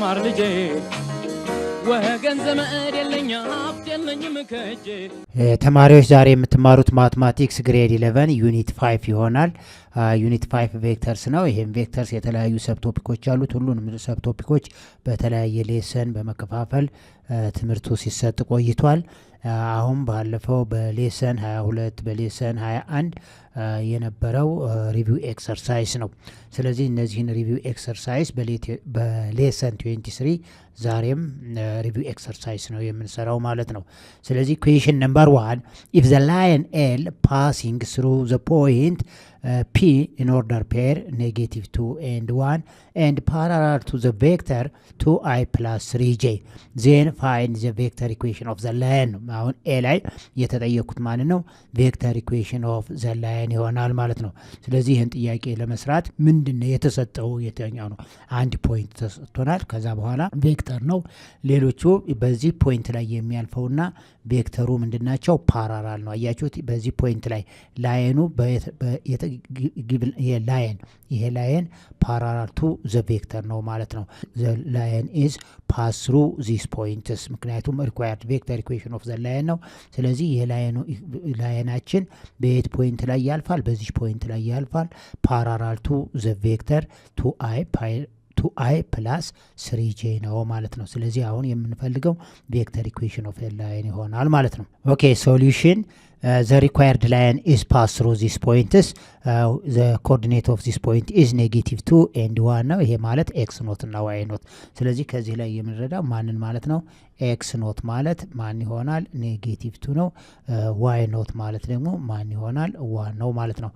ተማር ልጄ ወገን ዘመድ የለኝ ሀብት የለኝም ከእጄ። ተማሪዎች ዛሬ የምትማሩት ማትማቲክስ ግሬድ 11 ዩኒት 5 ይሆናል። ዩኒት 5 ቬክተርስ ነው። ይሄም ቬክተርስ የተለያዩ ሰብ ቶፒኮች አሉት። ሁሉንም ሰብ ቶፒኮች በተለያየ ሌሰን በመከፋፈል ትምህርቱ ሲሰጥ ቆይቷል። አሁን ባለፈው በሌሰን 22 በሌሰን 21 የነበረው ሪቪው ኤክሰርሳይዝ ነው። ስለዚህ እነዚህን ሪቪው ኤክሰርሳይዝ በሌሰን 23 ዛሬም ሪቪው ኤክሰርሳይዝ ነው የምንሰራው ማለት ነው። ስለዚህ ኩዌሽን ነምበር 1 if the line L passing through the point P in order pair -2 and 1 and parallel to the vector 2i plus 3j then find the vector equation of the line. አሁን A ላይ የተጠየቁት ማለት ነው ቬክተር ኢኩዌሽን ኦፍ ዘ ላይን ይሆናል ማለት ነው። ስለዚህ ይህን ጥያቄ ለመስራት ምንድነው የተሰጠው? የትኛው ነው? አንድ ፖይንት ተሰጥቶናል። ከዛ በኋላ ቬክተር ነው። ሌሎቹ በዚህ ፖይንት ላይ የሚያልፈውና ቬክተሩ ምንድናቸው? ፓራላል ነው። አያችሁት? በዚህ ፖይንት ላይ ላይኑ ይሄ ላይን ፓራላል ቱ ዘ ቬክተር ነው ማለት ነው። ዘ ላይን ኢዝ ፓስ ትሩ ዚስ ፖይንትስ ምክንያቱም ሪኳየርድ ቬክተር ኢኩዌሽን ኦፍ ዘ ላይን ነው። ስለዚህ ላይናችን በየት ፖይንት ላይ ያልፋል? በዚህ ፖይንት ላይ ያልፋል። ፓራላል ቱ ዘ ቬክተር 2i ፕላስ 3j ነው ማለት ነው። ስለዚህ አሁን የምንፈልገው ቬክተር ኢኩዌሽን ኦፍ ላይን ይሆናል ማለት ነው። ኦኬ ሶሉሽን the required line is passed through these points. The coordinate of this point is -2 and 1 ነው። ይሄ ማለት x ኖት እና y ኖት። ስለዚህ ከዚህ ላይ የምንረዳው ማንን ማለት ነው? x ኖት ማለት ማን ይሆናል? -2 ነው። y ኖት ማለት ደግሞ ማን ይሆናል? 1 ነው ማለት ነው።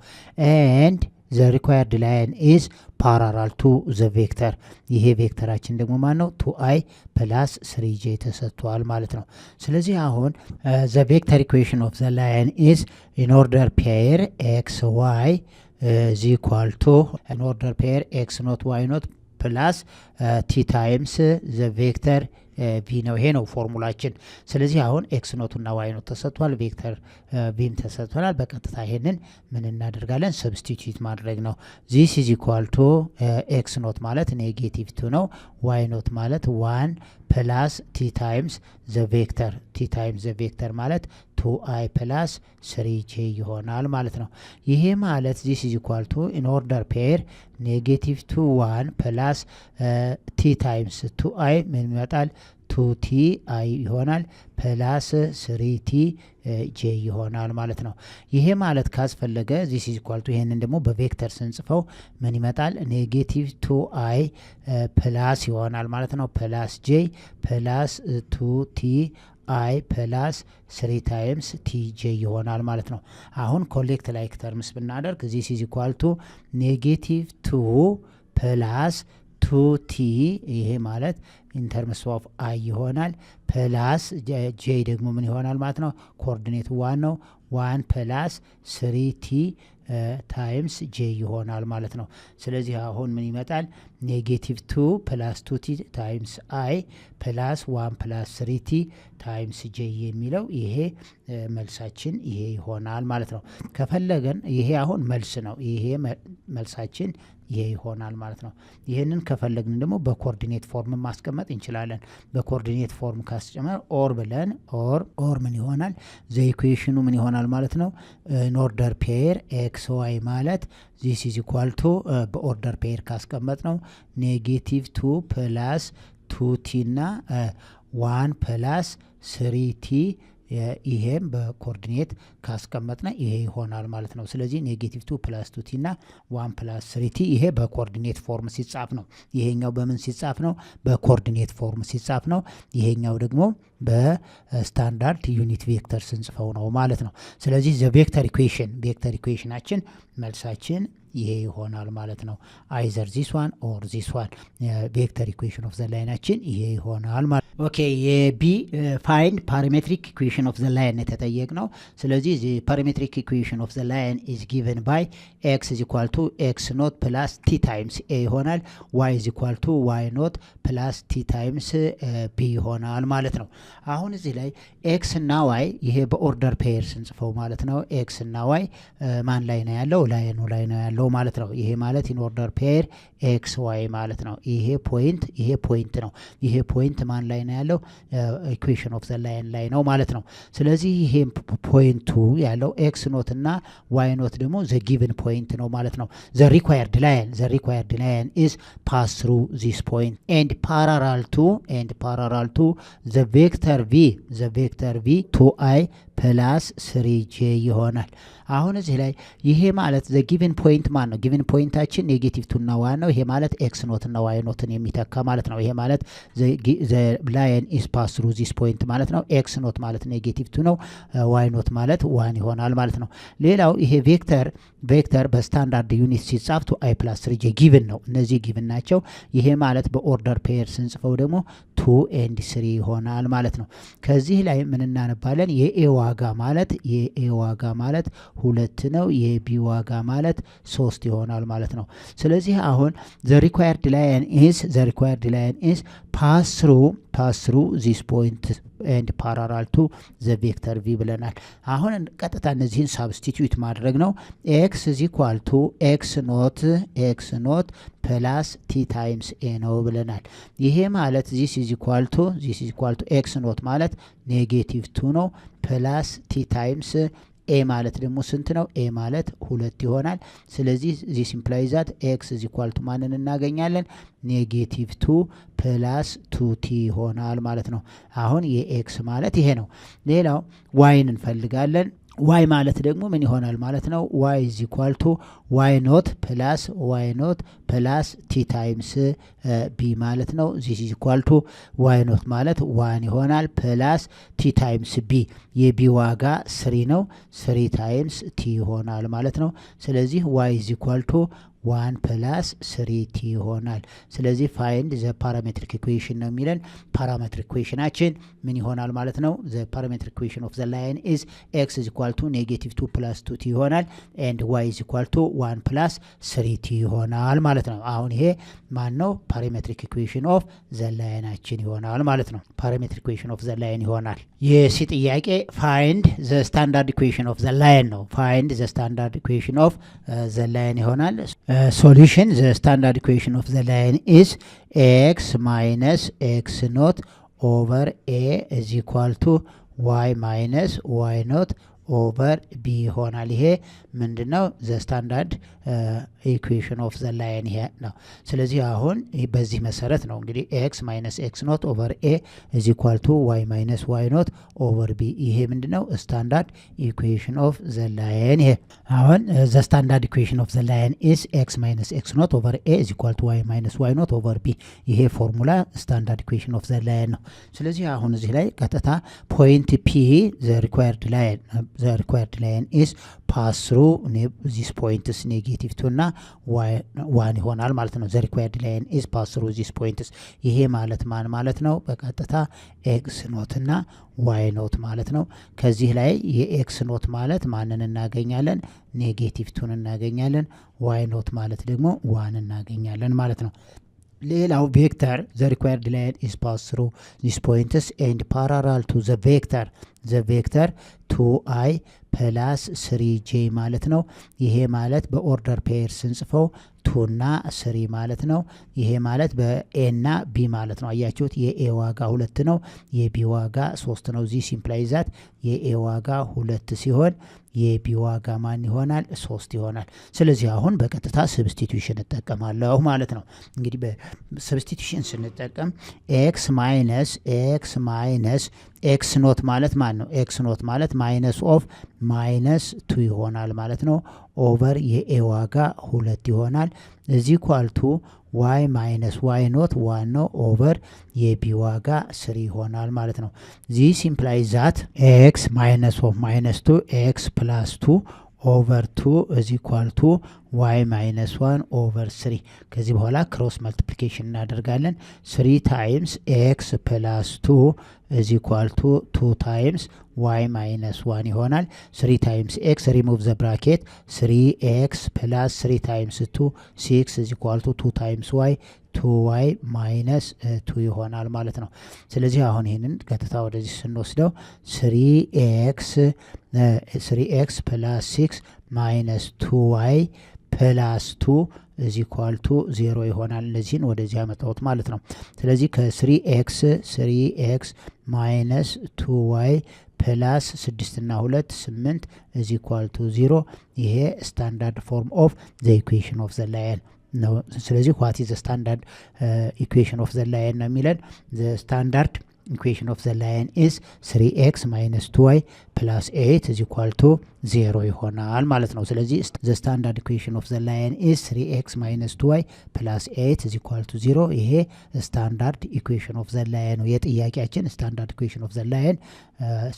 and the required line is parallel to the vector. ይሄ ቬክተራችን ደግሞ ማን ነው? 2i plus 3j ተሰጥቷል ማለት ነው። ስለዚህ አሁን the vector equation of the line is in order pair x y is equal to in order pair x not y not plus t times the vector v ነው። ይሄ ነው ፎርሙላችን። ስለዚህ አሁን ኤክስ ኖት እና ዋይ ኖት ተሰጥቷል፣ ቬክተር ቪም ተሰጥቷል። በቀጥታ ይሄንን ምን እናደርጋለን? ሰብስቲቲዩት ማድረግ ነው። ዚስ ኢዝ ኢኳል ቱ ኤክስ ኖት ማለት -2 ነው። ዋይ ኖት ማለት 1 ፕላስ ቲ ታይምስ ዘ ቬክተር ቲ ታይምስ ዘ ቬክተር ማለት 2i ፕላስ 3j ይሆናል ማለት ነው። ይሄ ማለት ዚስ ኢዝ ኢኳል ቱ ኢን ኦርደር ፔር -2 1 ፕላስ ቲ ታይምስ 2i ምን ይመጣል? 2ti ይሆናል ፕላስ 3t j ይሆናል ማለት ነው። ይሄ ማለት ካስፈለገ ዚስ ኢዝ ኢኳል ቱ ይሄንን ደግሞ በቬክተር ስንጽፈው ምን ይመጣል? -2i ፕላስ ይሆናል ማለት ነው። ፕላስ j ፕላስ 2t i ፕላስ 3 ታይምስ tj ይሆናል ማለት ነው። አሁን ኮሌክት ላይክ ተርምስ ብናደርግ ዚስ ኢዝ ኢኳል ቱ -2 ፕላስ 2t ይሄ ማለት ኢን ተርምስ ኦፍ i ይሆናል ፕላስ j ደግሞ ምን ይሆናል ማለት ነው? ኮኦርዲኔት 1 ነው። 1 ፕላስ 3t ታይምስ j ይሆናል ማለት ነው። ስለዚህ አሁን ምን ይመጣል? -2 ፕላስ 2t ታይምስ i ፕላስ 1 ፕላስ 3t ታይምስ j የሚለው ይሄ መልሳችን ይሄ ይሆናል ማለት ነው። ከፈለገን ይሄ አሁን መልስ ነው። ይሄ መልሳችን ይሄ ይሆናል ማለት ነው። ይሄንን ከፈለግን ደግሞ በኮኦርዲኔት ፎርም ማስቀመጥ እንችላለን። በኮኦርዲኔት ፎርም ካስቀመጥ ኦር ብለን ኦር ምን ይሆናል? ዘ ኢኩዌሽኑ ምን ይሆናል ማለት ነው? ኢን ኦርደር ፔር ኤክስ ዋይ ማለት ዚስ ኢዝ ኢኳል ቱ በኦርደር ፔር ካስቀመጥ ነው -2 ፕላስ 2t እና 1 ፕላስ 3t ይሄም በኮኦርዲኔት ካስቀመጥና ይሄ ይሆናል ማለት ነው። ስለዚህ -2 ፕላስ 2t እና 1 ፕላስ 3t ይሄ በኮኦርዲኔት ፎርም ሲጻፍ ነው። ይሄኛው በምን ሲጻፍ ነው? በኮኦርዲኔት ፎርም ሲጻፍ ነው። ይሄኛው ደግሞ በስታንዳርድ ዩኒት ቬክተር ስንጽፈው ነው ማለት ነው። ስለዚህ ዘ ቬክተር ኢኩዌሽናችን መልሳችን ይሄ ይሆናል ማለት ነው። አይዘር ዚስ ዋን ኦር ዚስ ዋን ቬክተር ኢኩዌሽን ኦፍ ዘ ላይናችን ይሄ ይሆናል ማለት ነው። ኦኬ የቢ ፋይንድ ፓራሜትሪክ ኢኩዌሽን ኦፍ ዘ ላይን የተጠየቅ ነው። ስለዚህ ዘ ፓራሜትሪክ ኢኩዌሽን ኦፍ ዘ ላይን ኢዝ ጊቨን ባይ ኤክስ ኢዝ ኢኳል ቱ ኤክስ ኖት ፕላስ ቲ ታይምስ ኤ ይሆናል። ዋይ ኢዝ ኢኳል ቱ ዋይ ኖት ፕላስ ቲ ታይምስ ቢ ይሆናል ማለት ነው። አሁን እዚህ ላይ ኤክስ እና ዋይ ይሄ በኦርደር ፔር ስንጽፈው ማለት ነው። ኤክስ እና ዋይ ማን ላይ ነው ያለው? ላይኑ ላይ ነው ያለው ያለው ማለት ነው። ይሄ ማለት ኢን ኦርደር ፔር ኤክስ ዋይ ማለት ነው። ይሄ ፖይንት ነው። ይሄ ፖይንት ማን ላይ ነው ያለው? ኢኩዌሽን ኦፍ ዘ ላይን ላይ ነው ማለት ነው። ስለዚህ ይሄ ፖይንቱ ያለው ኤክስ ኖት እና ዋይ ኖት ደግሞ ዘ ጊቭን ፖይንት ነው ማለት ነው። ዘ ሪኳየርድ ላይን ኢዝ ፓስ ትሩ ዚስ ፖይንት ኤንድ ፓራራል ቱ ዘ ቬክተር ቪ 2i ፕላስ 3j ይሆናል። አሁን እዚህ ላይ ይሄ ማለት ዘ ጊቭን ፖይንት ማን ነው? ጊቭን ፖይንታችን ኔጌቲቭ 2 እና 1 ነው። ይሄ ማለት ኤክስ ኖት እና ዋይ ኖትን የሚተካ ማለት ነው። ይሄ ማለት ዘ ላይን ኢዝ ፓስ ትሩ ዚስ ፖይንት ማለት ነው። ኤክስ ኖት ማለት ኔጌቲቭ 2 ነው። ዋይ ኖት ማለት 1 ይሆናል ማለት ነው። ሌላው ይሄ ቬክተር በስታንዳርድ ዩኒት ሲጻፍ 2i ፕላስ 3j ጊቭን ነው። እነዚህ ጊቭን ናቸው። ይሄ ማለት በኦርደር ፔር ስንጽፈው ደግሞ 2 and 3 ይሆናል ማለት ነው። ከዚህ ላይ ምን እናነባለን? የኤ ዋጋ ማለት 2 ነው። የቢ ዋጋ ማለት 3 ይሆናል ማለት ነው። ስለዚህ አሁን the required line is pass through this point and parallel to the vector v ብለናል። አሁን ቀጥታ እነዚህን ሳብስቲትዩት ማድረግ ነው። x is equal to x not ፕላስ t ታይምስ a ነው ብለናል። ይሄ ማለት this is equal to x not ማለት ኔጌቲቭ 2 ነው ፕላስ t ታይምስ ኤ ማለት ደግሞ ስንት ነው? ኤ ማለት 2 ይሆናል። ስለዚህ ዚስ ኢምፕላይዝ ዛት ኤክስ ኢዝ ኢኳል ቱ ማንን እናገኛለን? ኔጌቲቭ 2 ፕላስ 2t ይሆናል ማለት ነው። አሁን የኤክስ ማለት ይሄ ነው። ሌላው ዋይን እንፈልጋለን። ዋይ ማለት ደግሞ ምን ይሆናል ማለት ነው? ዋይ ኢዝ ኢኳል ቱ ዋይ ኖት ፕላስ ቲ ታይምስ ቢ ማለት ነው። ዚስ ኢዝ ኢኳል ቱ ዋይ ኖት ማለት 1 ይሆናል ፕላስ ቲ ታይምስ ቢ የቢ ዋጋ 3 ነው 3 ታይምስ ቲ ይሆናል ማለት ነው። ስለዚህ ዋይ ኢዝ ኢኳል ቱ 1 ፕላስ 3t ይሆናል። ስለዚህ ፋይንድ ዘ ፓራሜትሪክ ኢኩዌሽን ነው የሚለን። ፓራሜትሪክ ኢኩዌሽናችን ምን ይሆናል ማለት ነው? ዘ ፓራሜትሪክ ኢኩዌሽን ኦፍ ዘ ላይን ኢዝ ኤክስ ኢዝ ኢኳል ቱ ኔጌቲቭ 2 ፕላስ 2t ይሆናል ኤንድ ዋይ ኢዝ ኢኳል ቱ 1 ፕላስ 3t ይሆናል ማለት ነው። አሁን ይሄ ማን ነው? ፓራሜትሪክ ኢኩዌሽን ኦፍ ዘ ላይናችን ይሆናል ማለት ነው። ፓራሜትሪክ ኢኩዌሽን ኦፍ ዘ ላይን ይሆናል። የሲ ጥያቄ ፋይንድ ዘ ስታንዳርድ ኢኩዌሽን ኦፍ ዘ ላይን ነው። ፋይንድ ዘ ስታንዳርድ ኢኩዌሽን ኦፍ ዘ ላይን ይሆናል። Solution: the standard equation of the line is x minus x naught over a is equal to y minus y naught over b ይሆናል። ይሄ ምንድነው? the standard equation of the line ይሄ ነው። ስለዚህ አሁን በዚህ መሰረት ነው እንግዲህ x minus x naught over a is equal to y minus y naught over b ይሄ ምንድነው? standard equation of the line ይሄ አሁን the standard equation of the line is x minus x naught over a is equal to y minus y naught over b ይሄ ፎርሙላ standard equation of the line ነው። ስለዚህ አሁን እዚህ ላይ ቀጥታ point p the required line is pass through this points negative 2 እና 1 ይሆናል ማለት ነው። the required line is pass through this points ይሄ ማለት ማን ማለት ነው? በቀጥታ x ኖት እና y ኖት ማለት ነው። ከዚህ ላይ የx ኖት ማለት ማንን እናገኛለን? ኔጌቲቭ 2 እናገኛለን። y ኖት ማለት ደግሞ 1 እናገኛለን ማለት ነው። ሌላው ቬክተር the required line is pass through these points and parallel to the vector 2i ፕላስ 3j ማለት ነው። ይሄ ማለት በኦርደር ፔር ስንጽፈው 2 እና 3 ማለት ነው። ይሄ ማለት በኤ እና ቢ ማለት ነው። አያችሁት? የኤ ዋጋ 2 ነው፣ የቢ ዋጋ 3 ነው። ዚህ ሲምፕላይ ዛት የኤ ዋጋ 2 ሲሆን የቢ ዋጋ ማን ይሆናል? 3 ይሆናል። ስለዚህ አሁን በቀጥታ ሰብስቲቱሽን እጠቀማለሁ ማለት ነው። እንግዲህ በሰብስቲቱሽን ስንጠቀም ኤክስ ማይነስ ኤክስ ኖት ማለት ማን ነው? ኤክስ ኖት ማለት ማይነስ ኦፍ ማይነስ 2 ይሆናል ማለት ነው። ኦቨር የኤ ዋጋ 2 ይሆናል እዚህ ኳልቱ ዋይ ማይነስ ዋይ ኖት 1 ነው ኦቨር የቢ ዋጋ 3 ይሆናል ማለት ነው። ዚስ ኢምፕላይዝ ዛት ኤክስ ማይነስ ኦፍ ማይነስ 2 ኤክስ ፕላስ 2 ኦቨር 2 is equal to y minus 1 over 3 ከዚህ በኋላ ክሮስ መልቲፕሊኬሽን እናደርጋለን። 3 times x plus 2 is equal to 2 times y minus 1 ይሆናል። 3 times x remove the bracket 3x plus 3 times 2 6 is equal to 2 times y 2y minus 2 ይሆናል ማለት ነው። ስለዚህ አሁን ይሄንን ቀጥታ ወደዚህ ስንወስደው 3x plus 6 minus 2y ፕላስ 2 is equal to 0 ይሆናል። እነዚህን ወደዚህ ያመጣሁት ማለት ነው። ስለዚህ ከ3x minus 2y ፕላስ 6 እና 2 8 is equal to 0 ይሄ ስታንዳርድ ፎርም ኦፍ the equation of the line ነው። ስለዚህ what is the standard equation of the line ነው የሚለን the standard equation of the line is 3x minus 2y plus 8 is equal to 0 ይሆናል ማለት ነው። ስለዚህ the standard equation of the line is 3x minus 2y plus 8 is equal to 0 ይሄ standard equation of the line ነው። የጥያቄያችን standard equation of the line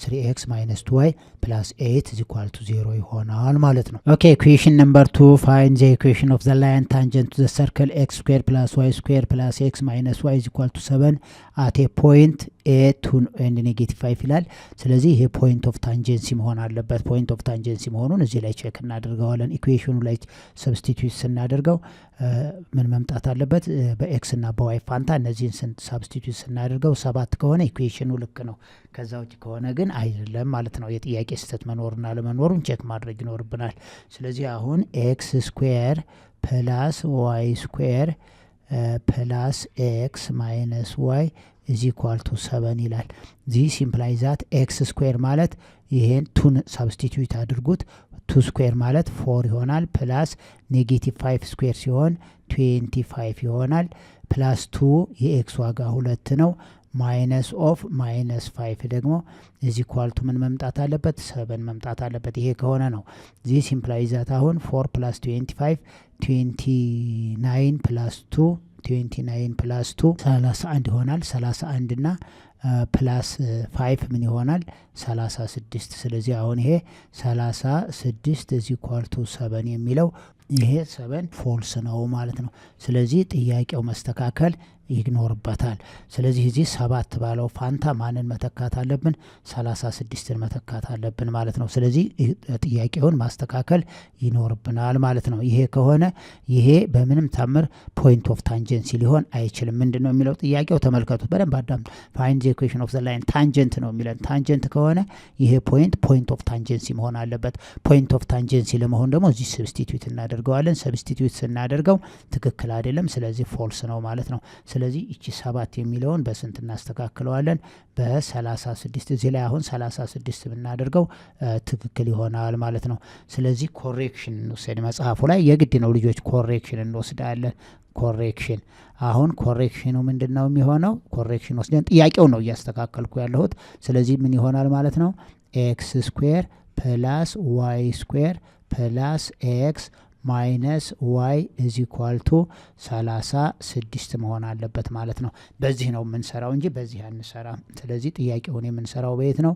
3x minus 2y plus 8 is equal to 0 ይሆናል ማለት ነው። Okay, equation number 2, find the equation of the line tangent to the circle x square plus y square plus x minus y is equal to 7 at a point a 2 and negative 5 ይላል። ስለዚህ ይሄ point of tangency መሆን አለበት። point of tangency መሆኑን እዚህ ላይ ቼክ እናደርገዋለን። ኢኩዌሽኑ ላይ ሰብስቲቲዩት ስናደርገው ምን መምጣት አለበት? በኤክስ እና በዋይ ፋንታ እነዚህን ሰብስቲቲዩት ስናደርገው 7 ከሆነ ኢኩዌሽኑ ልክ ነው። ከዛ ውጭ ከሆነ ግን አይደለም ማለት ነው። የጥያቄ ስህተት መኖርና ለመኖሩን ቼክ ማድረግ ይኖርብናል። ስለዚህ አሁን ኤክስ ስኩዌር ፕላስ ዋይ ስኩዌር ፕላስ ኤክስ ማይነስ ዋይ is equal to 7 ይላል። this implies that x square ማለት ይሄን 2 substitute አድርጉት 2 square ማለት 4 ይሆናል ፕላስ ኔጌቲቭ 5 square ሲሆን 25 ይሆናል ፕላስ 2 የኤክስ ዋጋ 2 ነው ማይነስ ኦፍ ማይነስ 5 ደግሞ is equal to ምን መምጣት አለበት? 7 መምጣት አለበት። ይሄ ከሆነ ነው this implies that አሁን 4 plus 25 29 plus 2 29 plus 2 31 ይሆናል 31 እና ፕላስ 5 ምን ይሆናል 36 ስለዚህ አሁን ይሄ 36 is equal to 7 የሚለው ይሄ 7 ፎልስ ነው ማለት ነው። ስለዚህ ጥያቄው መስተካከል ይግኖርበታል። ስለዚህ እዚህ 7 ባለው ፋንታ ማንን መተካት አለብን? 36ን መተካት አለብን ማለት ነው። ስለዚህ ጥያቄውን ማስተካከል ይኖርብናል ማለት ነው። ይሄ ከሆነ ይሄ በምንም ታምር ፖይንት ኦፍ ታንጀንሲ ሊሆን አይችልም። ምንድነው የሚለው ጥያቄው? ተመልከቱት በደንብ አዳምጡ። ፋይንድ ዘ ኢኩዌሽን ኦፍ ዘ ላይን ታንጀንት ነው የሚለን። ታንጀንት ከሆነ ይሄ ፖይንት ኦፍ ታንጀንሲ መሆን አለበት። ፖይንት ኦፍ ታንጀንሲ ለመሆን ደግሞ እዚህ ሰብስቲቲዩት እናደርገዋለን። ሰብስቲቲዩት ስናደርገው ትክክል አይደለም። ስለዚህ ፎልስ ነው ማለት ነው። ስለዚህ እቺ 7 የሚለውን በስንት እናስተካክለዋለን? በ36 እዚህ ላይ አሁን 36 ብናደርገው ትክክል ይሆናል ማለት ነው። ስለዚህ ኮሬክሽን እንወስድ። መጽሐፉ ላይ የግድ ነው ልጆች ኮሬክሽን እንወስዳለን። ኮሬክሽን አሁን ኮሬክሽኑ ምንድነው የሚሆነው? ኮሬክሽን ወስደን ጥያቄው ነው እያስተካከልኩ ያለሁት። ስለዚህ ምን ይሆናል ማለት ነው? ኤክስ ስኩዌር ፕላስ ዋይ ስኩዌር ፕላስ ኤክስ ማይነስ ዋይ is equal to 36 መሆን አለበት ማለት ነው። በዚህ ነው የምንሰራው እንጂ በዚህ አንሰራም። ስለዚህ ጥያቄውን የምንሰራው በየት ነው?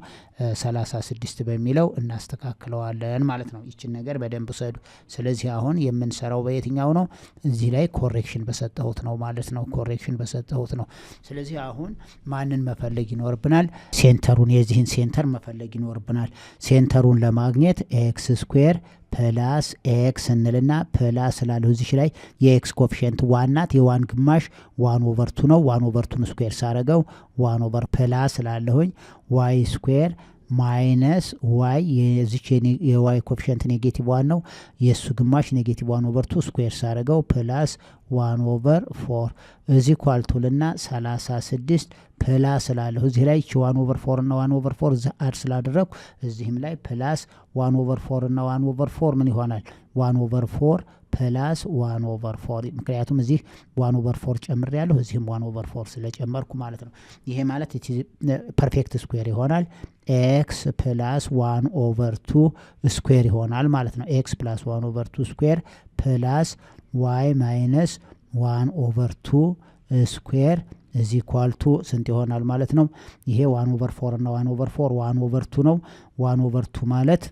36 በሚለው እናስተካክለዋለን ማለት ነው። ይችን ነገር በደንብ ሰዱ። ስለዚህ አሁን የምንሰራው በየትኛው ነው? እዚህ ላይ ኮሬክሽን በሰጠሁት ነው ማለት ነው። ኮሬክሽን በሰጠሁት ነው። ስለዚህ አሁን ማንን መፈለግ ይኖርብናል? ሴንተሩን፣ የዚህን ሴንተር መፈለግ ይኖርብናል። ሴንተሩን ለማግኘት ኤክስ ስኩዌር ፕላስ ኤክስ እንልና ፕላስ ስላለው እዚህ ላይ የኤክስ ኮፊሽንት ዋናት የዋን ግማሽ 1/2 ነው። 1/2 ስኩዌር ሳረገው 1/2 ፕላስ ስላለሁኝ ዋይ ስኩዌር ማይነስ ዋይ የዚች የዋይ ኮፊሽንት ኔጌቲቭ 1 ነው። የሱ ግማሽ ኔጌቲቭ 1/2 ስኩዌር ሳረገው ፕላስ 1/4 እዚ ኳልቱልና 36 ፕላስ ስላለሁ እዚህ ላይ 1/4 እና 1/4 አድ ስላደረኩ እዚህም ላይ ፕላስ 1/4 እና 1/4 ምን ይሆናል? 1/4 ፕላስ 1/4 ምክንያቱም እዚህ 1/4 ጨምር ያለሁ እዚህም 1/4 ስለጨመርኩ ማለት ነው። ይሄ ማለት ፐርፌክት ስኩዌር ይሆናል። ኤክስ ፕላስ 1/2 ስኩዌር ይሆናል ማለት ነው። ኤክስ ፕላስ 1/2 ስኩዌር ፕላስ ዋይ ማይነስ 1/2 ስኩዌር is equal to ስንት ይሆናል ማለት ነው? ይሄ 1/4 እና 1/4 1/2 ነው። 1/2 ማለት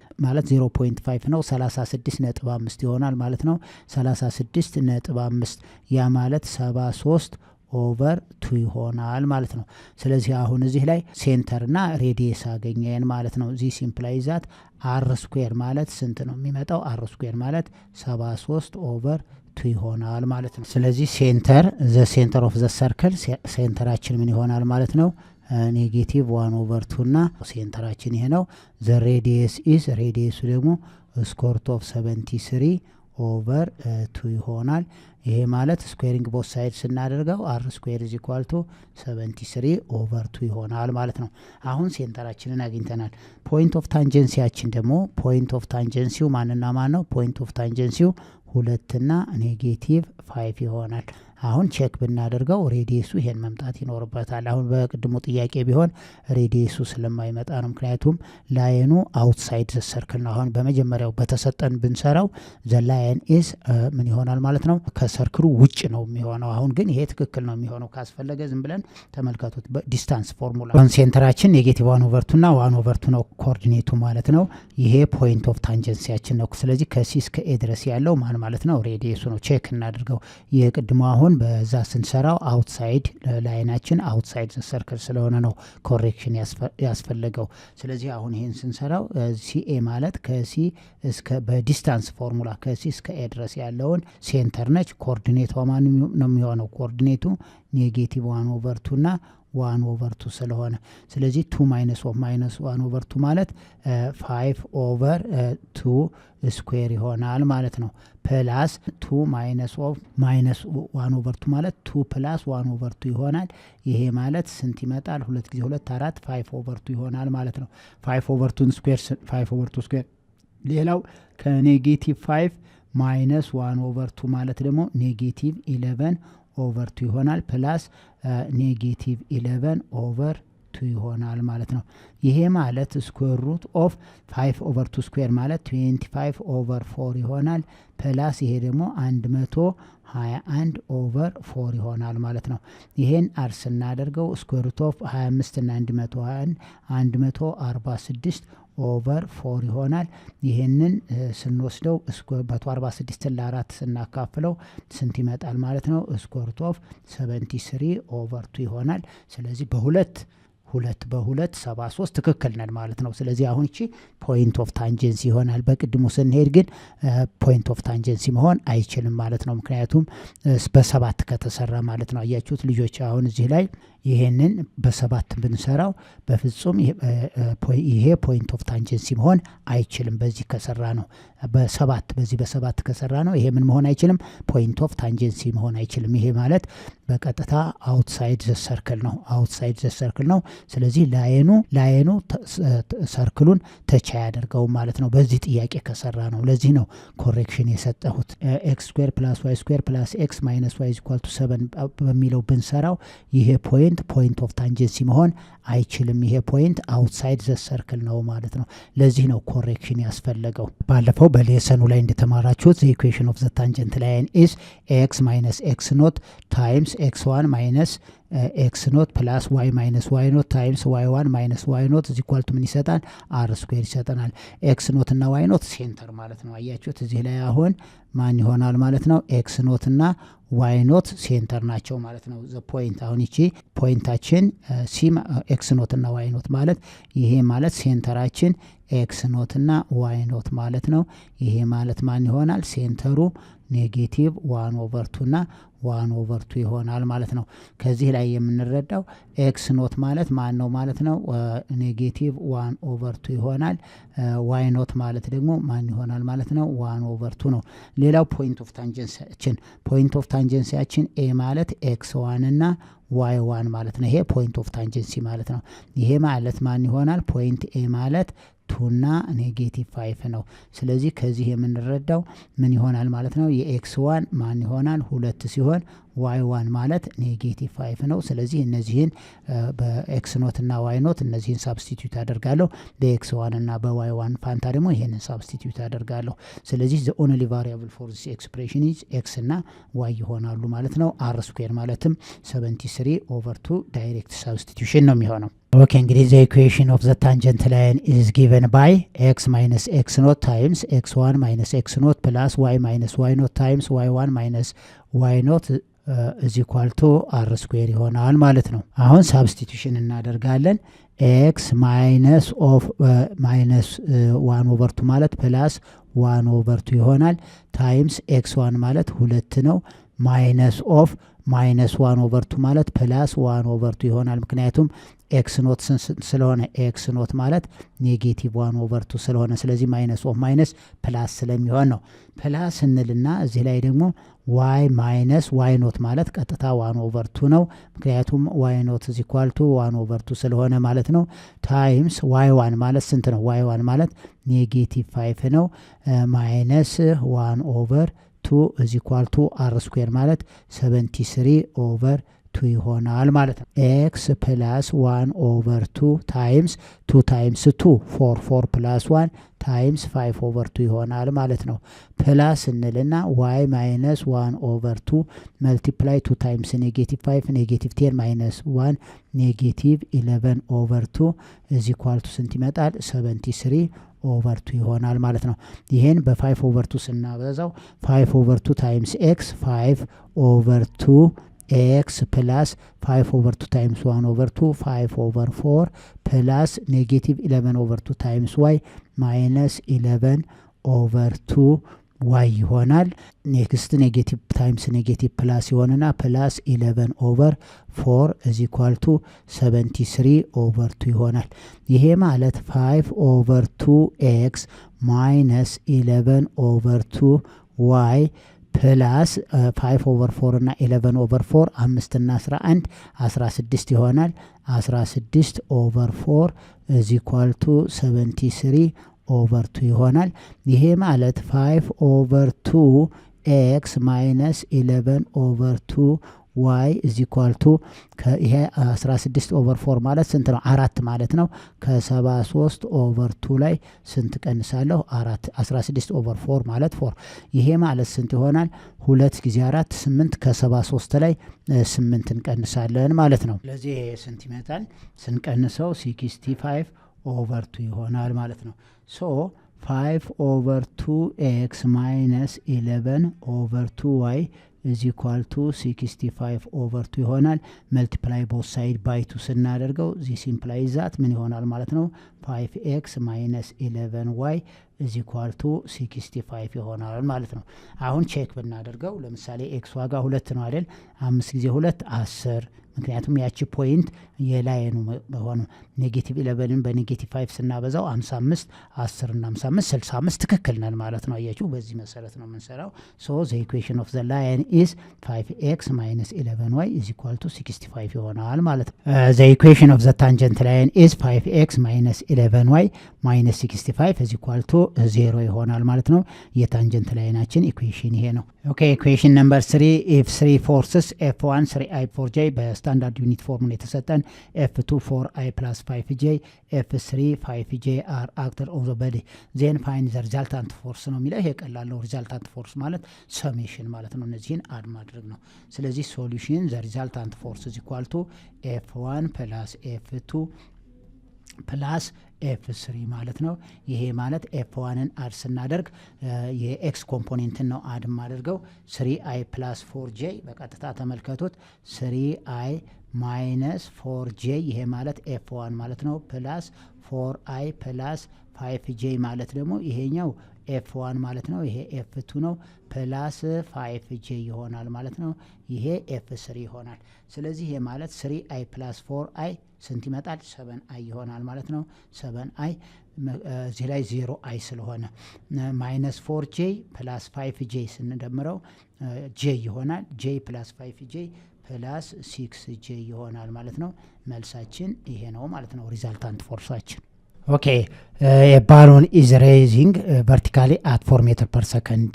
0.5 ነው። 36.5 ይሆናል ማለት ነው። 36.5 ያ ማለት 73/2 ይሆናል ማለት ነው። ስለዚህ አሁን እዚህ ላይ ሴንተር እና ሬዲየስ አገኘን ማለት ነው። ዚስ ኢምፕላይዝ ዛት አር ስኩዌር ማለት ስንት ነው የሚመጣው? አር ስኩዌር ማለት 73/2 ይሆናል ማለት ነው። ስለዚህ ሴንተር ዘ ሴንተር ኦፍ ዘ ሰርክል ሴንተራችን ምን ይሆናል ማለት ነው? ኔጌቲቭ 1/2 እና ሴንተራችን ይሄ ነው። ዘ ሬዲየስ ኢዝ ሬዲየሱ ደግሞ ስኮርት ኦፍ 73 ኦቨር 2 ይሆናል። ይሄ ማለት ስኩዌሪንግ ቦት ሳይድ ስናደርገው አር ስኩዌር ኢዝ ኢኳል ቱ 73 ኦቨር 2 ይሆናል ማለት ነው። አሁን ሴንተራችንን አግኝተናል። ፖይንት ኦፍ ታንጀንሲያችን ደግሞ ፖይንት ኦፍ ታንጀንሲው ማንና ማን ነው? ፖይንት ኦፍ ታንጀንሲው 2 እና -5 ይሆናል። አሁን ቼክ ብናደርገው ሬዲየሱ ይሄን መምጣት ይኖርበታል። አሁን በቅድሙ ጥያቄ ቢሆን ሬዲየሱ ስለማይመጣ ነው። ምክንያቱም ላይኑ አውትሳይድ ዘ ሰርክል ነው። አሁን በመጀመሪያው በተሰጠን ብንሰራው ዘ ላይን ኢዝ ምን ይሆናል ማለት ነው? ከሰርክሉ ውጭ ነው የሚሆነው። አሁን ግን ይሄ ትክክል ነው የሚሆነው። ካስፈለገ ዝም ብለን ተመልከቱት። በዲስታንስ ፎርሙላ ሴንተራችን -1/2 እና 1/2 ነው ኮኦርዲኔቱ ማለት ነው። ይሄ ፖይንት ኦፍ ታንጀንሲያችን ነው። ስለዚህ ከሲ እስከ ኤ ድረስ ያለው ማን ማለት ነው? ሬዲየሱ ነው። ቼክ እናድርገው። የቅድሙ አሁን በዛ ስንሰራው አውትሳይድ ላይናችን አውትሳይድ ሰርክል ስለሆነ ነው ኮሬክሽን ያስፈለገው። ስለዚህ አሁን ይሄን ስንሰራው ሲኤ ማለት ከሲ እስከ በዲስታንስ ፎርሙላ ከሲ እስከ ኤ ድረስ ያለውን ሴንተር ነች። ኮኦርዲኔቷ ማን ነው የሚሆነው? ኮኦርዲኔቱ -1/2 እና 1/2 ስለሆነ ስለዚህ 2 -1/2 ማለት 5/2 ስኩዌር ይሆናል ማለት ነው። ፕላስ 2 -1/2 ማለት 2 + 1/2 ይሆናል። ይሄ ማለት ስንት ይመጣል? 2 ጊዜ 2 4 5/2 ይሆናል ማለት ነው። 5/2 ስኩዌር 5/2 ስኩዌር። ሌላው ከ-5 -1/2 ማለት ደግሞ -11/2 ይሆናል ፕላስ -11/2 ይሆናል ማለት ነው። ይሄ ማለት ስኩዌር ሩት ኦፍ 5/2 ስኩዌር ማለት 25/4 ይሆናል ፕላስ ይሄ ደግሞ 121/4 ይሆናል ማለት ነው። ይሄን አር ስናደርገው ስኩዌር ሩት ኦፍ 25 እና 121 146/4 ይሆናል። ይሄንን ስንወስደው 146 ለ4 ስናካፍለው ስንት ይመጣል ማለት ነው? ስኩዌር ሩት ኦፍ 73/2 ይሆናል። ስለዚህ በሁለት 73 ትክክል ነን ማለት ነው። ስለዚህ አሁን እቺ ፖይንት ኦፍ ታንጀንሲ ይሆናል። በቅድሙ ስንሄድ ግን ፖይንት ኦፍ ታንጀንሲ መሆን አይችልም ማለት ነው። ምክንያቱም በ7 ከተሰራ ማለት ነው። አያችሁት ልጆች? አሁን እዚህ ላይ ይሄንን በ7 ብንሰራው በፍጹም ይሄ ፖይንት ኦፍ ታንጀንሲ መሆን አይችልም። በዚህ ከሰራ ነው በዚህ በ7 ከሰራ ነው ይሄ ምን መሆን አይችልም? ፖይንት ኦፍ ታንጀንሲ መሆን አይችልም። ይሄ ማለት በቀጥታ አውትሳይድ ዘ ሰርክል ነው። አውትሳይድ ዘ ሰርክል ነው። ስለዚህ ላይኑ ሰርክሉን ተቻ ያደርገው ማለት ነው። በዚህ ጥያቄ ከሰራ ነው። ለዚህ ነው ኮሬክሽን የሰጠሁት። x² + y² + x - y = 7 በሚለው ብንሰራው ይሄ ፖይንት ኦፍ ታንጀንሲ መሆን አይችልም። ይሄ ፖይንት አውትሳይድ ዘ ሰርክል ነው ማለት ነው። ለዚህ ነው ኮሬክሽን ያስፈለገው። ባለፈው በሌሰኑ ላይ እንደተማራችሁት the equation of the tangent line is x - x0 times x1 - x0 plus y - y0 times y1 - y0 is equal to ምን ይሰጣል? r ስኩዌር ይሰጠናል። x0 እና y0 ሴንተር ማለት ነው። አያችሁት? እዚህ ላይ አሁን ማን ይሆናል ማለት ነው? x0 እና y0 ሴንተር ናቸው ማለት ነው። ዘ ፖይንት አሁን እቺ ፖይንታችን x0 እና y0 ማለት ይሄ ማለት ሴንተራችን x0 እና y0 ማለት ነው። ይሄ ማለት ማን ይሆናል? ሴንተሩ -1/2 እና 1/2 ይሆናል ማለት ነው። ከዚህ ላይ የምንረዳው x0 ማለት ማን ነው ማለት ነው? -1/2 ይሆናል። y0 ማለት ደግሞ ማን ይሆናል ማለት ነው? 1/2 ነው። ሌላው ፖይንት ኦፍ ታንጀንሲያችን a ማለት x1 እና y1 ማለት ነው። ይሄ ፖይንት ኦፍ ታንጀንሲ ማለት ነው። ይሄ ማለት ማን ይሆናል? ፖይንት a ማለት 2 እና -5 ነው። ስለዚህ ከዚህ የምንረዳው ምን ይሆናል ማለት ነው? የx1 ማን ይሆናል? 2 ሲሆን y1 ማለት -5 ነው። ስለዚህ እነዚህን በx0 እና y0 እነዚህን ሳብስቲቲዩት አደርጋለሁ። በx1 እና በy1 ፋንታ ደግሞ ይሄንን ሳብስቲቲዩት አደርጋለሁ። ስለዚህ the only variable for this expression is x እና y ይሆናሉ ማለት ነው። r ስኩዌር ማለትም 73/2 ዳይሬክት ሳብስቲቲዩሽን ነው የሚሆነው። ኦኬ እንግዲህ the equation of the tangent line is given by x - x0 times x1 - x0 plus y - y0 times y1 - y0 is equal to r ስኩዌር ይሆናል ማለት ነው። አሁን ሳብስቲቲዩሽን እናደርጋለን። x -1/2 ማለት ፕላስ 1/2 ይሆናል ታይምስ x1 ማለት 2 ነው ማይነስ ኦፍ -1/2 ማለት ፕላስ 1/2 ይሆናል። ምክንያቱም ኤክስ ኖት ስለሆነ ኤክስ ኖት ማለት ኔጌቲቭ 1/2 ስለሆነ ስለዚህ ማይነስ ኦፍ ማይነስ ፕላስ ስለሚሆን ነው። ፕላስ እንልና እዚህ ላይ ደግሞ ዋይ ማይነስ ዋይ ኖት ማለት ቀጥታ 1/2 ነው። ምክንያቱም ዋይ ኖት ኢዝ ኢኳል ቱ 1/2 ስለሆነ ማለት ነው። ታይምስ ዋይ 1 ማለት ስንት ነው? ዋይ 1 ማለት ኔጌቲቭ 5 ነው። ማይነስ 1/2 ኢዝ ኢኳል ቱ አር ስኩዌር ማለት 73/2 ይሆናል ማለት ነው። ኤክስ ፕላስ 1/2 ታይምስ 2 ታይምስ 2 4 ፕላስ 1 ታይምስ 5/2 ይሆናል ማለት ነው። ፕላስ እንልና ዋይ ማይነስ 1/2 መልቲፕላይ 2 ታይምስ ኔጌቲቭ 5 ኔጌቲቭ 10 ማይነስ 1 ኔጌቲቭ 11/2 ኢዝ ኢኳል ቱ ስንት ይመጣል? 73/2 ይሆናል ማለት ነው። ይሄን በ5/2 ስናበዛው 5/2 ታይምስ ኤክስ 5/2 ኤክስ ፕላስ 5/2 ታይምስ 1/2 5/4 ፕላስ ኔጌቲቭ 11/2 ታይምስ ዋይ ማይነስ 11/2 ዋይ ይሆናል። ኔክስት ኔጌቲቭ ታይምስ ኔጌቲቭ ፕላስ ይሆንና ፕላስ 11/4 ኢዝ ኢኳል ቱ 73/2 ይሆናል። ይሄ ማለት 5/2 ኤክስ ማይነስ 11/2 ዋይ ፕላስ 5/4 እና 11/4 5 እና 11 16 ይሆናል። 16/4 ኢዝ ኢኳል ቱ 73/2 ይሆናል። ይሄ ማለት 5/2 ኤክስ ማይነስ 11/2 ዋይ ኢዝ ኢኳል ቱ ይሄ 16/4 ማለት ስንት ነው? 4 ማለት ነው። ከ73/2 ላይ ስንት ቀንሳለሁ? 4 16/4 ማለት 4 ይሄ ማለት ስንት ይሆናል? 2 ጊዜ 4 8 ከ73 ላይ 8 እንቀንሳለን ማለት ነው። ስለዚህ ይሄ ስንት ይመጣል? ስንቀንሰው 65/2 ይሆናል ማለት ነው። ሶ 5/2 ኤክስ ማይነስ 11/2 ዋይ ኢዝ ኢኳል ቱ 65/2 ይሆናል። መልቲፕላይ ቦት ሳይድ ባይ 2 ስናደርገው ዚስ ኢምፕላይዝ ዛት ምን ይሆናል ማለት ነው? 5x ማይነስ 11y ኢዝ ኢኳል ቱ 65 ይሆናል ማለት ነው። አሁን ቼክ ብናደርገው ለምሳሌ ኤክስ ዋጋ 2 ነው አይደል? 5 ጊዜ 2 10 ምክንያቱም ያቺ ፖይንት የላይኑ ሆነ ኔጌቲቭ 11ን በኔጌቲቭ 5 ስናበዛው 55 10 እና 55 65 ትክክል ነን ማለት ነው። አያችሁ በዚህ መሰረት ነው የምንሰራው። ሶ ዘ ኢኩዌሽን ኦፍ ዘ ላይን ኢዝ 5x ማይነስ 11y ኢዝ ኢኳል ቱ 65 ይሆናል ማለት ነው። ዘ ኢኩዌሽን ኦፍ ዘ ታንጀንት ላይን ኢዝ 5x ማይነስ 11y ማይነስ 65 ኢዝ ኢኳል ቱ 0 ይሆናል ማለት ነው። የታንጀንት ላይናችን ኢኩዌሽን ይሄ ነው። ኦኬ ኢኩዌሽን ነምበር 3 ኢፍ 3 ፎርስስ f1 3i 4j በስታንዳርድ ዩኒት ፎርሙላ የተሰጠን f2 4i plus 5j f3 5j are acted on the body then find the resultant force ነው የሚለው። ይሄ ቀላል ነው። ሪዛልታንት ፎርስ ማለት ሰሜሽን ማለት ነው። እነዚህን አድ ማድረግ ነው። ስለዚህ ሶሉሽን the resultant force is equal to f1 plus f2 ፕላስ f3 ማለት ነው። ይሄ ማለት f1ን አድ ስናደርግ የኤክስ ኮምፖኔንትን ነው አድ ማደርገው 3i plus 4j በቀጥታ ተመልከቱት 3i ማይነስ 4j ይሄ ማለት f1 ማለት ነው። ፕላስ 4i ፕላስ 5j ማለት ደግሞ ይሄኛው f1 ማለት ነው። ይሄ f2 ነው። ፕላስ 5j ይሆናል ማለት ነው። ይሄ f3 ይሆናል። ስለዚህ ይሄ ማለት 3i ፕላስ 4i ስንት ይመጣል? 7i ይሆናል ማለት ነው። 7i እዚህ ላይ 0i ስለሆነ ማይነስ 4j ፕላስ 5j ስንደምረው j ይሆናል። j ፕላስ 5j ፕላስ 6j ይሆናል ማለት ነው። መልሳችን ይሄ ነው ማለት ነው። ሪዛልታንት ፎርሳችን ኦኬ ባሎን ኢዝ ሬይዚንግ ቨርቲካሊ አት 4 ሜትር ፐር ሰከንድ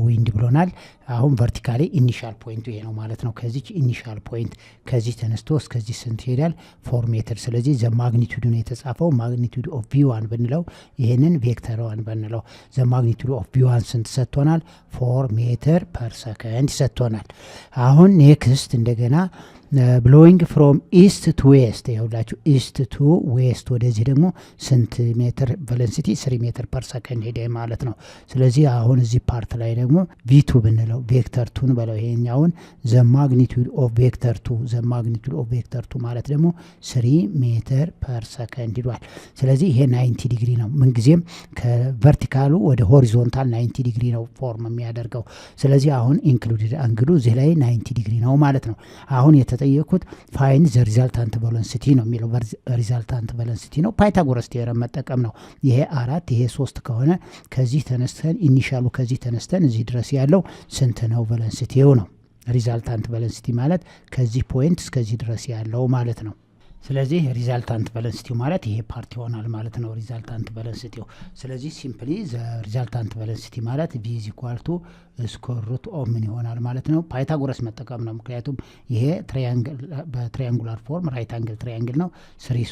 ዊንድ ብሎናል። አሁን ቨርቲካሊ ኢኒሻል ፖይንቱ ይሄ ነው ማለት ነው። ከዚህ ኢኒሻል ፖይንት ከዚህ ተነስቶ እስከዚህ ስንት ይሄዳል? 4 ሜትር። ስለዚህ ዘ ማግኒቱድ ነው የተጻፈው። ማግኒቱድ ኦፍ v1 ብንለው ይሄንን ቬክተር 1 ብንለው ዘ ማግኒቱድ ኦፍ v1 ስንት ሰጥቶናል? 4 ሜትር ፐር ሰከንድ ሰጥቶናል። አሁን ኔክስት እንደገና ብሎዊንግ ፍሮም ኢስት ቱ ዌስት ይኸውላችሁ ኢስት ቱ ዌስት ወደዚህ ደግሞ ስንት ሜትር ቬሎሲቲ 3 ሜትር ፐር ሰከንድ ሄደ ማለት ነው። ስለዚህ አሁን እዚህ ፓርት ላይ ደግሞ ቪ2 ብንለው ቬክተር 2 በለው ይሄኛውን ዘ ማግኒቱድ ኦፍ ቬክተር 2 ማለት ደግሞ 3 ሜትር ፐር ሰከንድ ይሏል። ስለዚህ ይሄ 90 ዲግሪ ነው። ምንጊዜም ከቨርቲካሉ ወደ ሆሪዞንታል 90 ዲግሪ ነው ፎርም የሚያደርገው። ስለዚህ አሁን ኢንክሉድድ አንግሉ እዚህ ላይ 90 ዲግሪ ነው ማለት ነው። አሁን የተጠየቁት ፋይን ዘ ሪዛልታንት ቬሎሲቲ ነው የሚለው ሪዛልታንት ቬሎሲቲ ነው። ፓይታጎረስ ቴዎረም መጠቀም ነው። ይሄ 4 ይሄ 3 ከሆነ ከዚህ ተነስተን ኢኒሻሉ ከዚህ ተነስተን እዚህ ድረስ ያለው ስንት ነው ቬሎሲቲው ነው። ሪዛልታንት ቬሎሲቲ ማለት ከዚህ ፖይንት እስከዚህ ድረስ ያለው ማለት ነው። ስለዚህ ሪዛልታንት ቬሎሲቲው ማለት ይሄ ፓርት ይሆናል ማለት ነው ሪዛልታንት ቬሎሲቲው። ስለዚህ ሲምፕሊ ዘ ሪዛልታንት ቬሎሲቲ ማለት v = ስኩዌር ሩት ኦፍ ምን ይሆናል ማለት ነው ፓይታጎረስ መጠቀም ነው። ምክንያቱም ይሄ ትራያንግል በትራያንጉላር ፎርም ራይት አንግል ትራያንግል ነው። 3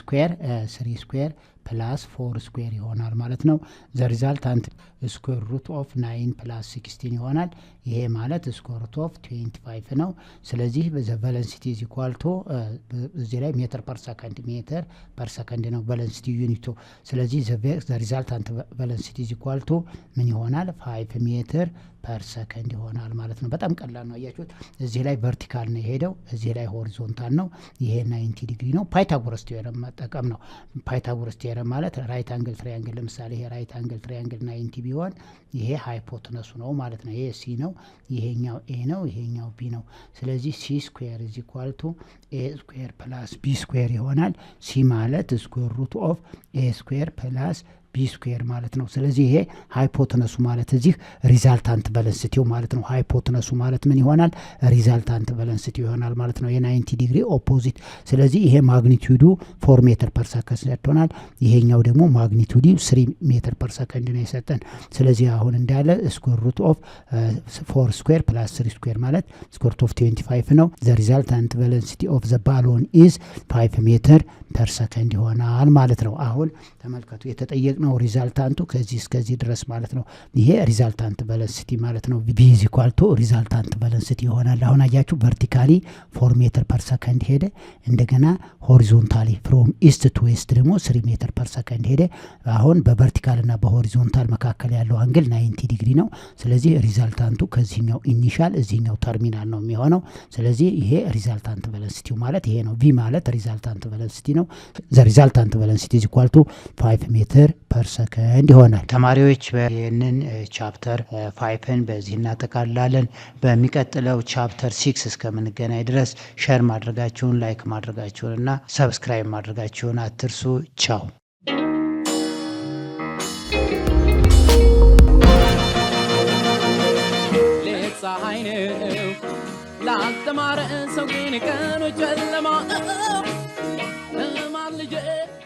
ስኩዌር ፕላስ 4 ስኩዌር ይሆናል ማለት ነው። ዘ ሪዛልታንት ስኩዌር ሩት ኦፍ 9 ፕላስ 16 ይሆናል። ይሄ ማለት ስኩዌር ሩት ኦፍ 25 ነው። ስለዚህ ዘ ቬሎሲቲ ኢዝ ኢኳል ቱ እዚህ ላይ ሜትር ፐር ሰከንድ ነው ቬሎሲቲ ዩኒቱ። ስለዚህ ዘ ሪዛልታንት ቬሎሲቲ ኢዝ ኢኳል ቱ ምን ይሆናል 5 ሜትር ፐር ሰከንድ ይሆናል ማለት ነው። በጣም ቀላል ነው አያችሁት። እዚህ ላይ ቨርቲካል ነው የሄደው፣ እዚህ ላይ ሆሪዞንታል ነው። ይሄ 90 ዲግሪ ነው። ፓይታጎረስ ቴዎረም መጠቀም ነው። ፓይታጎረስ ቴዎረም ማለት ራይት አንግል ትራያንግል፣ ለምሳሌ ይሄ ራይት አንግል ትራያንግል 90 ቢሆን ይሄ ሃይፖተነሱ ነው ማለት ነው። ይሄ ሲ ነው፣ ይሄኛው ኤ ነው፣ ይሄኛው ቢ ነው። ስለዚህ ሲ ስኩዌር ኢዝ ኢኳል ቱ ኤ ስኩዌር ፕላስ ቢ ስኩዌር ይሆናል። ሲ ማለት ስኩዌር ሩት ኦፍ ኤ ስኩዌር ፕላስ ቢ ስኩዌር ማለት ነው። ስለዚህ ይሄ ሃይፖተነሱ ማለት እዚህ ሪዛልታንት ቬሎሲቲው ማለት ነው። ሃይፖተነሱ ማለት ምን ይሆናል ሪዛልታንት ቬሎሲቲው ይሆናል ማለት ነው። የ90 ዲግሪ ኦፖዚት። ስለዚህ ይሄ ማግኒቱዱ 4 ሜትር ፐር ሰከንድ ሰጥቶናል። ይሄኛው ደግሞ ማግኒቱዱ 3 ሜትር ፐር ሰከንድ ነው የሰጠን። ስለዚህ አሁን እንዳለ ስኩዌር ሩት ኦፍ 4 ስኩዌር ፕላስ 3 ስኩዌር ማለት ስኩዌር ሩት ኦፍ 25 ነው። ዘ ሪዛልታንት ቬሎሲቲ ኦፍ ዘ ባሎን ኢዝ 5 ሜትር ፐር ሰከንድ ይሆናል ማለት ነው። አሁን ተመልከቱ የተጠየቅነው ሪዛልታንቱ ከዚህ እስከዚህ ድረስ ማለት ነው። ይሄ ሪዛልታንት ቬሎሲቲ ማለት ነው። v = ሪዛልታንት ቬሎሲቲ ይሆናል። አሁን አያችሁ ቨርቲካሊ 4 ሜትር ፐር ሰከንድ ሄደ። እንደገና ሆሪዞንታሊ ፍሮም ኢስት ቱ ዌስት ደግሞ 3 ሜትር ፐር ሰከንድ ሄደ። አሁን በቨርቲካል እና በሆሪዞንታል መካከል ያለው አንግል 90 ዲግሪ ነው። ስለዚህ ሪዛልታንቱ ከዚህኛው ኢኒሻል እዚህኛው ተርሚናል ነው የሚሆነው። ስለዚህ ይሄ ሪዛልታንት ቬሎሲቲው ማለት ይሄ ነው። v ማለት ሪዛልታንት ቬሎሲቲ ነው። ዘ ሪዛልታንት ቬሎሲቲ ኢዝ ኢኳል ቱ 5 ሜትር ፐር ሰከንድ ይሆናል። ተማሪዎች ይህንን ቻፕተር 5ን በዚህ እናጠቃላለን። በሚቀጥለው ቻፕተር 6 እስከምንገናኝ ድረስ ሼር ማድረጋችሁን፣ ላይክ ማድረጋችሁን እና ሰብስክራይብ ማድረጋችሁን አትርሱ። ቻው። ፀሐይ ነው ላስተማረ ሰው ግን ቀኑ ጨለማ